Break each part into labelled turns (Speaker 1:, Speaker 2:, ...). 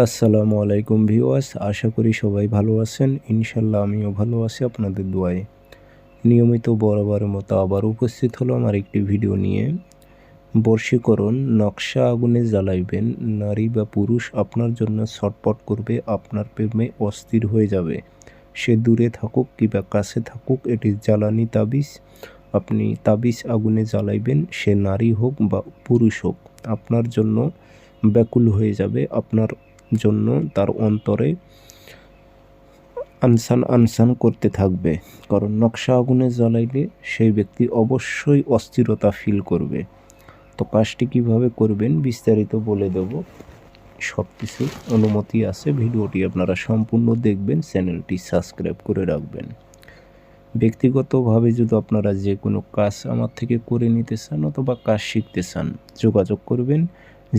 Speaker 1: আসসালামু আলাইকুম ভিউয়ার্স, আশা করি সবাই ভালো আছেন। ইনশাল্লাহ আমিও ভালো আছি আপনাদের দোয়ায়। নিয়মিত বরাবরের মতো আবার উপস্থিত হলাম আরেকটি ভিডিও নিয়ে। বশীকরণ নকশা আগুনে জ্বালাইবেন, নারী বা পুরুষ আপনার জন্য ছটপট করবে, আপনার প্রেমে অস্থির হয়ে যাবে। সে দূরে থাকুক কিংবা কাছে থাকুক, এটি জ্বালানি তাবিজ। আপনি তাবিজ আগুনে জ্বালাইবেন, সে নারী হোক বা পুরুষ হোক, আপনার জন্য ব্যাকুল হয়ে যাবে। আপনার জন্য তার অন্তরে আনসান আনসান করতে থাকবে, কারণ নকশা আগুনে জ্বালাইলে সেই ব্যক্তি অবশ্যই অস্থিরতা ফিল করবে। তো কাজটি কিভাবে করবেন বিস্তারিত বলে দেব, সব কিছু অনুমতি আছে। ভিডিওটি আপনারা সম্পূর্ণ দেখবেন, চ্যানেলটি সাবস্ক্রাইব করে রাখবেন। ব্যক্তিগতভাবে যদি আপনারা যে কোনো কাজ আমার থেকে করে নিতে চান অথবা কাজ শিখতে চান, যোগাযোগ করবেন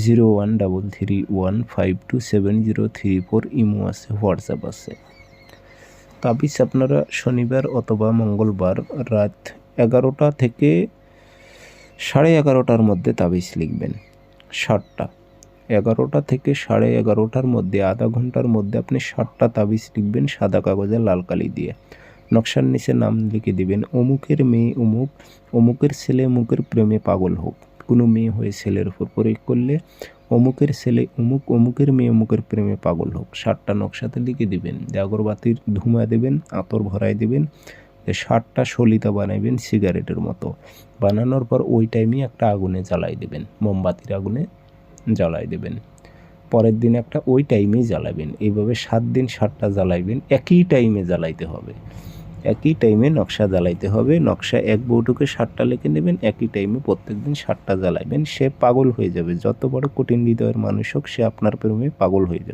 Speaker 1: 0133152703 ইমো আছে, হোয়াটসঅ্যাপ আছে। তাবিজ আপনারা শনিবার অথবা মঙ্গলবার রাত 11টা থেকে 11:30টার মধ্যে তাবিজ লিখবেন। 7টা 11টা থেকে 11:30টার মধ্যে আধা ঘন্টার মধ্যে আপনি 7টা তাবিজ লিখবেন সাদা কাগজে লাল কালি দিয়ে। নকশার নিচে নাম লিখে দিবেন, অমুকের মেয়ে অমুক, অমুকের ছেলে অমুকের প্রেমে পাগল হোক। কোনো মেয়ে হয়ে ছেলের উপর প্রয়োগ করলে অমুকের ছেলে অমুক, অমুকের মেয়ে অমুকের প্রেমে পাগল হোক। 7টা নকশাতে লিখে দিবেন। আগরবাতির ধুমা দেবেন, আতর ভরাই দেবেন, 7টা সলিতা বানাইবেন সিগারেটের মতো। বানানোর পর ওই টাইমে একটা আগুনে জ্বালাই দেবেন, মোমবাতির আগুনে জ্বালাই দেবেন। পরের দিন একটা ওই টাইমেই জ্বালাবেন। এইভাবে 7 দিন 7টা জ্বালাইবেন, একই টাইমে জ্বালাইতে হবে। একই টাইমে নকশা জ্বালাইতে হবে। নকশা এক বৌটুকে 7টা লিখে নেবেন, একই টাইমে প্রত্যেক দিন 7টা জ্বালাইবেন। সে পাগল হয়ে যাবে, যত বড় কঠিন হৃদয়ের মানুষ হোক, সে আপনার প্রেমে পাগল হয়ে যাবে।